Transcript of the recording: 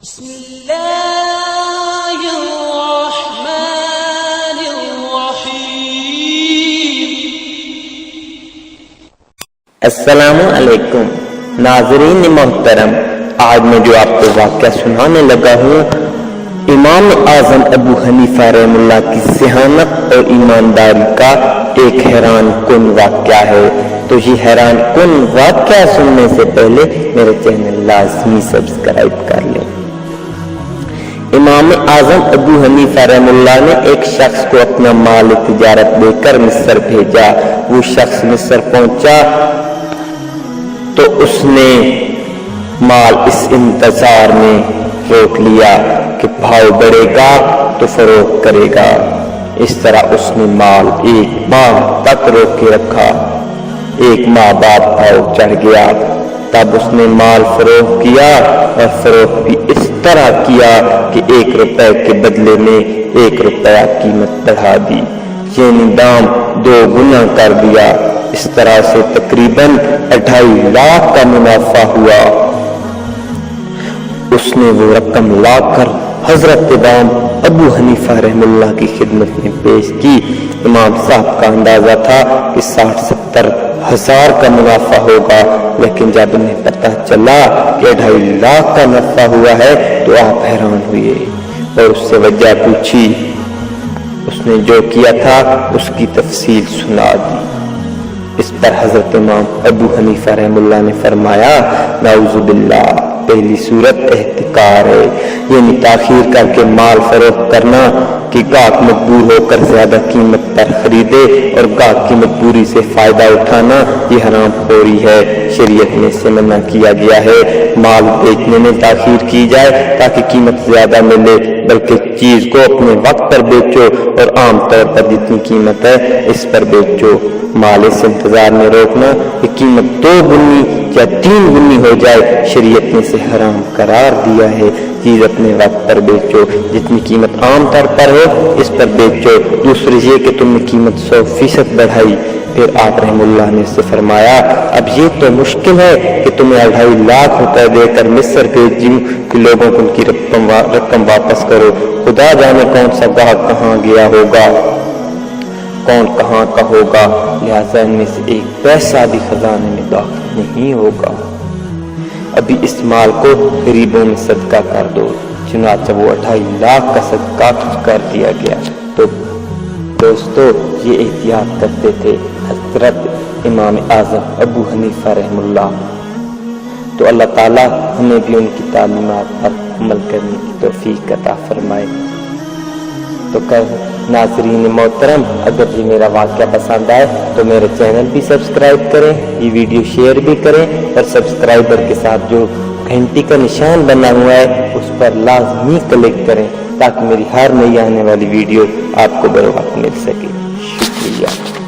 بسم اللہ الرحمن الرحیم۔ السلام علیکم ناظرین محترم، آج میں جو آپ کو واقعہ سنانے لگا ہوں امام اعظم ابو حنیفہ رحمہ اللہ کی ذہانت اور ایمانداری کا ایک حیران کن واقعہ ہے۔ تو یہ حیران کن واقعہ سننے سے پہلے میرے چینل لازمی سبسکرائب کر لیں۔ امام اعظم ابو حنیفہ رحمہ اللہ نے ایک شخص کو اپنا مال تجارت دے کر مصر بھیجا۔ وہ شخص مصر پہنچا تو اس نے مال اس انتظار میں روک لیا کہ بھاؤ بڑھے گا تو فروخت کرے گا۔ اس طرح اس نے مال ایک ماہ تک روک کے رکھا۔ ایک ماہ بعد بھاؤ چڑھ گیا، تب اس نے مال فروخت کیا اور فروخت بھی اس طرح کیا کہ 1 روپے کے بدلے میں 1 روپیہ قیمت بڑھا دی، یعنی دام 2 گنا کر دیا۔ اس طرح سے تقریباً 2.5 لاکھ کا منافع ہوا۔ اس نے وہ رقم لا کر حضرت امام ابو حنیفہ رحمہ اللہ کی خدمت میں پیش کی۔ امام صاحب کا اندازہ تھا کہ 60-70 ہزار کا منافع ہوگا، لیکن جب انہیں پتہ چلا کہ 2.5 لاکھ کا نفع ہوا ہے تو آپ حیران ہوئے اور اس سے وجہ پوچھی۔ اس نے جو کیا تھا اس کی تفصیل سنا دی۔ اس پر حضرت امام ابو حنیفہ رحمہ اللہ نے فرمایا، نعوذ باللہ، پہلی صورت احتکار ہے، یعنی تاخیر کر کے مال فروخت کرنا کہ گاہک مجبور ہو کر زیادہ قیمت پر خریدے اور گاہک کی مجبوری سے فائدہ اٹھانا، یہ حرام خوری ہے۔ شریعت میں سے منع کیا گیا ہے مال بیچنے میں تاخیر کی جائے تاکہ قیمت زیادہ ملے، بلکہ چیز کو اپنے وقت پر بیچو اور عام طور پر جتنی قیمت ہے اس پر بیچو۔ مال اس انتظار میں روکنا کہ قیمت 2 گنی یا 3 گنی ہو جائے شریعت نے سے حرام قرار دیا ہے۔ چیز اپنے وقت پر بیچو، جتنی قیمت عام طور پر ہو اس پر بیچو۔ دوسری یہ کہ تم نے قیمت 100% بڑھائی۔ پھر آپ رحم اللہ نے اس سے فرمایا، اب یہ تو مشکل ہے کہ تمہیں 2.5 لاکھ روپے دے کر مصر بھیجوں کہ لوگوں کو ان کی رقم واپس کرو۔ خدا جانے کون سا گاہک کہاں گیا ہوگا، کون کہاں کا ہوگا، لہٰذا ان میں سے 1 پیسہ بھی خزانے میں داخل نہیں ہوگا۔ ابھی اس مال کو غریبوں میں صدقہ کر دو۔ چنانچہ وہ 2.5 لاکھ کا صدقہ کر دیا گیا۔ تو دوستو، یہ احتیاط کرتے تھے حضرت امام اعظم ابو حنیفہ رحمہ اللہ۔ تو اللہ تعالیٰ ہمیں بھی ان کی تعلیمات پر عمل کرنے کی توفیق عطا فرمائے۔ تو ناظرین محترم، اگر یہ میرا واقعہ پسند آئے تو میرے چینل بھی سبسکرائب کریں، یہ ویڈیو شیئر بھی کریں اور سبسکرائبر کے ساتھ جو گھنٹی کا نشان بنا ہوا ہے اس پر لازمی کلک کریں تاکہ میری ہر نئی آنے والی ویڈیو آپ کو بر وقت مل سکے۔ شکریہ۔